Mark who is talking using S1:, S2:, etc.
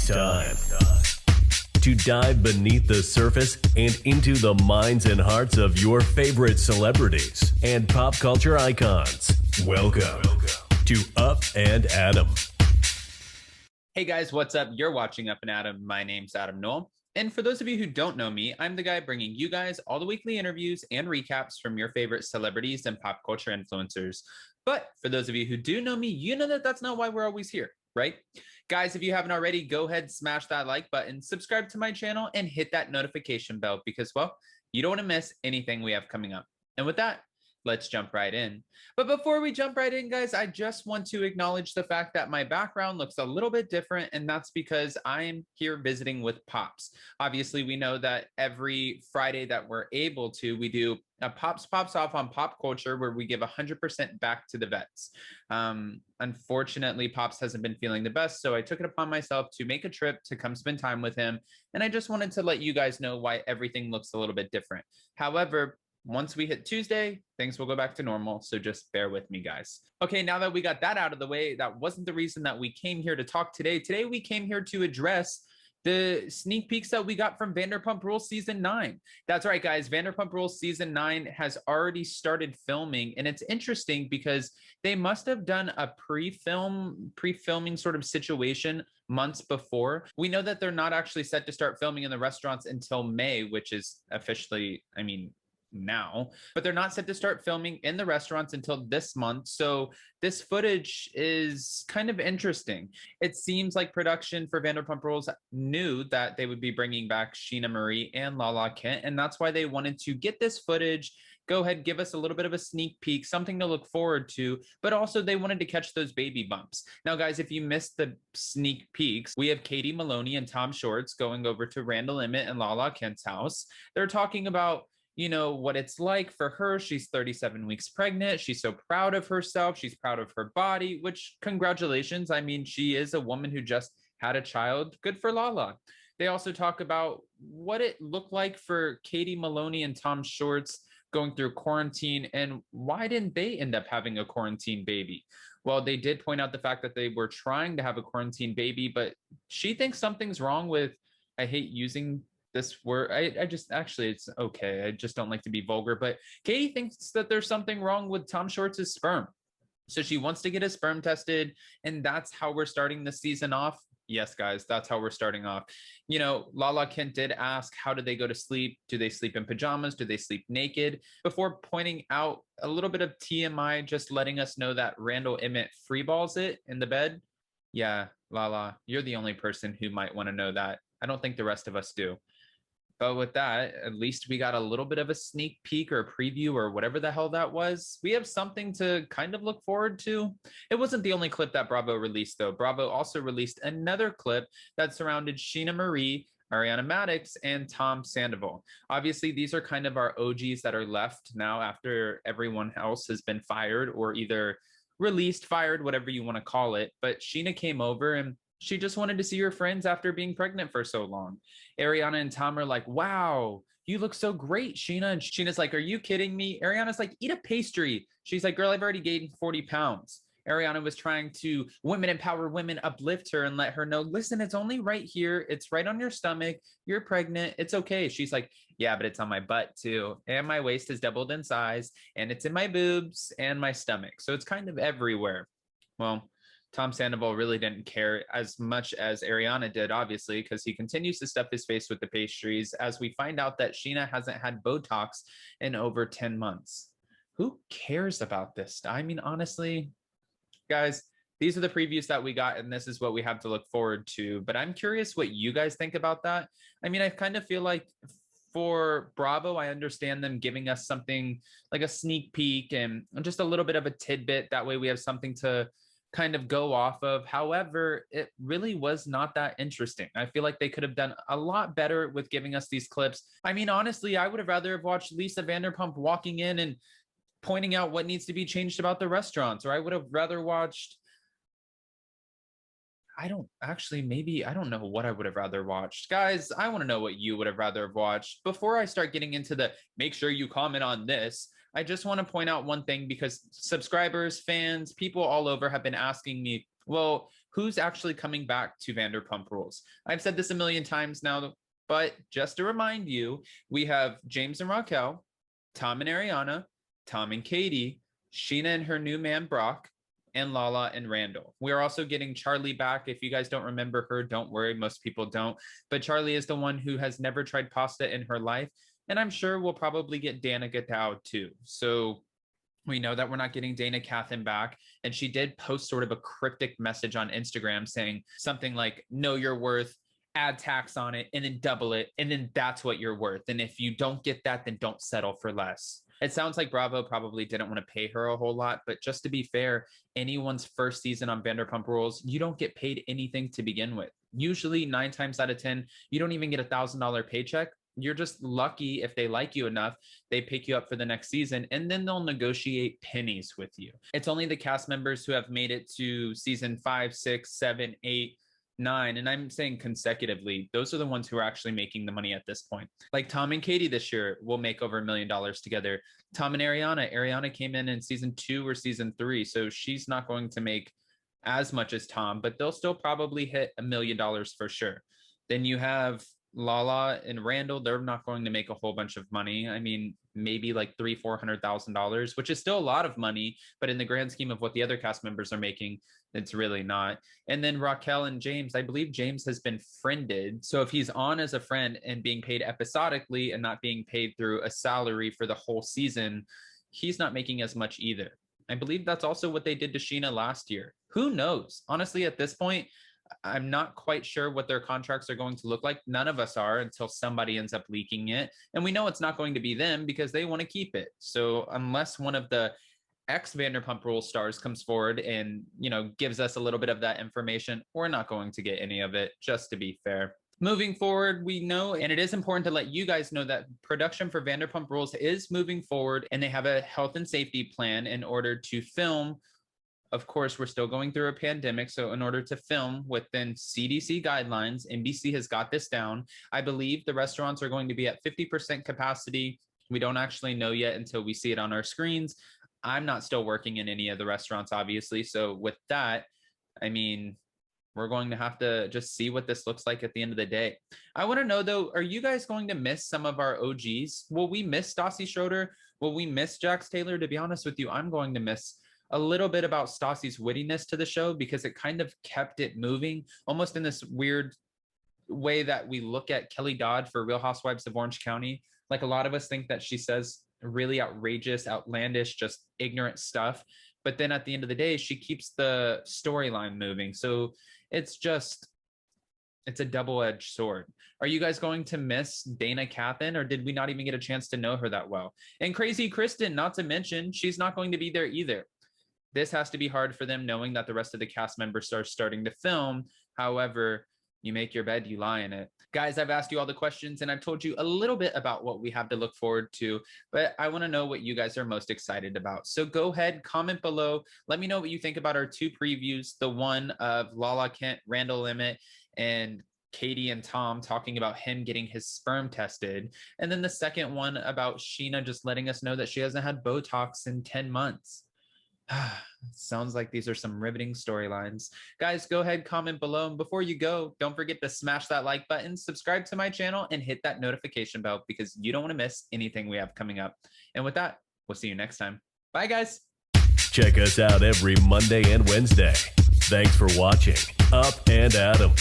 S1: It's time to dive beneath the surface and into the minds and hearts of your favorite celebrities and pop culture icons. Welcome to Up and Adam.
S2: Hey guys, what's up? You're watching Up and Adam. My name's Adam Noel. And for those of you who don't know me, I'm the guy bringing you guys all the weekly interviews and recaps from your favorite celebrities and pop culture influencers. But for those of you who do know me, you know that that's not why we're always here, right? Guys, if you haven't already, go ahead, smash that like button, subscribe to my channel, and hit that notification bell because, well, you don't want to miss anything we have coming up. And with that, let's jump right in. But before we jump right in, guys, I just want to acknowledge the fact that my background looks a little bit different, and that's because I'm here visiting with Pops. Obviously, we know that every Friday that we're able to, we do a Pops Off on pop culture where we give 100% back to the vets. Unfortunately, Pops hasn't been feeling the best, so I took it upon myself to make a trip to come spend time with him, and I just wanted to let you guys know why everything looks a little bit different. However, once we hit Tuesday, things will go back to normal, so just bear with me, guys. Okay, now that we got that out of the way, that wasn't the reason that we came here to talk today. Today, we came here to address the sneak peeks that we got from Vanderpump Rules Season 9. That's right, guys. Vanderpump Rules Season 9 has already started filming, and it's interesting because they must have done a pre-filming sort of situation months before. We know that they're not actually set to start filming in the restaurants until May, which is officially, now, but they're not set to start filming in the restaurants until this month. So this footage is kind of interesting. It seems like production for Vanderpump Rules knew that they would be bringing back Sheena Marie and Lala Kent, and that's why they wanted to get this footage, go ahead, give us a little bit of a sneak peek, something to look forward to, but also they wanted to catch those baby bumps. Now, guys, if you missed the sneak peeks, we have Katie Maloney and Tom Shorts going over to Randall Emmett and Lala Kent's house. They're talking about, you know, what it's like for her. She's 37 weeks pregnant. She's so proud of herself. She's proud of her body, which congratulations. I mean, she is a woman who just had a child. Good for Lala. They also talk about what it looked like for Katie Maloney and Tom Shorts going through quarantine and why didn't they end up having a quarantine baby? Well, they did point out the fact that they were trying to have a quarantine baby, but she thinks something's wrong with, I hate using this word. I just, actually, it's okay. I just don't like to be vulgar, but Katie thinks that there's something wrong with Tom Shorts' sperm. So she wants to get his sperm tested, and that's how we're starting the season off. Yes, guys, that's how we're starting off. You know, Lala Kent did ask, how do they go to sleep? Do they sleep in pajamas? Do they sleep naked? Before pointing out a little bit of TMI, just letting us know that Randall Emmett freeballs it in the bed. Yeah, Lala, you're the only person who might want to know that. I don't think the rest of us do. But with that, at least we got a little bit of a sneak peek or a preview or whatever the hell that was. We have something to kind of look forward to. It wasn't the only clip that Bravo released, though. Bravo also released another clip that surrounded Sheena Marie, Ariana Madix, and Tom Sandoval. Obviously, these are kind of our OGs that are left now after everyone else has been fired or either released, fired, whatever you want to call it. But Sheena came over and she just wanted to see her friends after being pregnant for so long. Ariana and Tom are like, wow, you look so great, Sheena. And Sheena's like, are you kidding me? Ariana's like, eat a pastry. She's like, girl, I've already gained 40 pounds. Ariana was trying to women empower women, uplift her and let her know, listen, it's only right here. It's right on your stomach. You're pregnant. It's okay. She's like, yeah, but it's on my butt too. And my waist has doubled in size and it's in my boobs and my stomach. So it's kind of everywhere. Well, Tom Sandoval really didn't care as much as Ariana did, obviously, because he continues to stuff his face with the pastries as we find out that Sheena hasn't had Botox in over 10 months. Who cares about this? I mean, honestly, guys, these are the previews that we got, and this is what we have to look forward to. But I'm curious what you guys think about that. I mean, I kind of feel like for Bravo, I understand them giving us something like a sneak peek and just a little bit of a tidbit. That way we have something to kind of go off of. However, it really was not that interesting. I feel like they could have done a lot better with giving us these clips. I mean, honestly, I would have rather have watched Lisa Vanderpump walking in and pointing out what needs to be changed about the restaurants, or I would have rather watched, I don't know what I would have rather watched. Guys, I want to know what you would have rather have watched. Before I start getting into the make sure you comment on this, I just want to point out one thing because subscribers, fans, people all over have been asking me Well, who's actually coming back to Vanderpump Rules? I've said this a million times now, but just to remind you, we have James and Raquel, Tom and Ariana, Tom and Katie, Sheena and her new man Brock, and Lala and Randall. We are also getting Charlie back. If you guys don't remember her, don't worry. Most people don't. But Charlie is the one who has never tried pasta in her life. And I'm sure we'll probably get Danica Dow too. So we know that we're not getting Dana Cathan back. And she did post sort of a cryptic message on Instagram saying something like, know your worth, add tax on it, and then double it. And then that's what you're worth. And if you don't get that, then don't settle for less. It sounds like Bravo probably didn't want to pay her a whole lot, but just to be fair, anyone's first season on Vanderpump Rules, you don't get paid anything to begin with. Usually 9 times out of 10, you don't even get $1,000 paycheck. You're just lucky if they like you enough, they pick you up for the next season, and then they'll negotiate pennies with you. It's only the cast members who have made it to season 5, 6, 7, 8, 9, and I'm saying consecutively, those are the ones who are actually making the money at this point. Like Tom and Katie this year will make over $1 million together. Tom and Ariana came in season 2 or season 3, so she's not going to make as much as Tom, but they'll still probably hit $1 million for sure. Then you have Lala and Randall. They're not going to make a whole bunch of money. I mean, maybe like $300,000-$400,000, which is still a lot of money, but in the grand scheme of what the other cast members are making, it's really not. And then Raquel and James, I believe James has been friended. So if he's on as a friend and being paid episodically and not being paid through a salary for the whole season, he's not making as much either. I believe that's also what they did to Sheena last year. Who knows? Honestly, at this point, I'm not quite sure what their contracts are going to look like. None of us are until somebody ends up leaking it. And we know it's not going to be them because they want to keep it. So unless one of the ex-Vanderpump Rules stars comes forward and, gives us a little bit of that information, we're not going to get any of it, just to be fair. Moving forward, we know, and it is important to let you guys know that production for Vanderpump Rules is moving forward, and they have a health and safety plan in order to film. Of course, we're still going through a pandemic, so in order to film within CDC guidelines, NBC has got this down. I believe the restaurants are going to be at 50% capacity. We don't actually know yet until we see it on our screens. I'm not still working in any of the restaurants, obviously. So with that, I mean, we're going to have to just see what this looks like at the end of the day. I want to know, though, are you guys going to miss some of our OGs? Will we miss Stassi Schroeder? Will we miss Jax Taylor? To be honest with you, I'm going to miss a little bit about Stassi's wittiness to the show because it kind of kept it moving, almost in this weird way that we look at Kelly Dodd for Real Housewives of Orange County. Like, a lot of us think that she says really outrageous, outlandish, just ignorant stuff. But then at the end of the day, she keeps the storyline moving. So it's a double-edged sword. Are you guys going to miss Dana Cathan, or did we not even get a chance to know her that well? And Crazy Kristen, not to mention, she's not going to be there either. This has to be hard for them knowing that the rest of the cast members are starting to film. However, you make your bed, you lie in it. Guys, I've asked you all the questions and I've told you a little bit about what we have to look forward to, but I want to know what you guys are most excited about. So go ahead, comment below. Let me know what you think about our 2 previews, the one of Lala Kent, Randall Emmett, and Katie and Tom talking about him getting his sperm tested. And then the second one about Sheena just letting us know that she hasn't had Botox in 10 months. Sounds like these are some riveting storylines. Guys, go ahead, comment below. And before you go, don't forget to smash that like button, subscribe to my channel, and hit that notification bell because you don't want to miss anything we have coming up. And with that, we'll see you next time. Bye, guys.
S1: Check us out every Monday and Wednesday. Thanks for watching Up and Adam.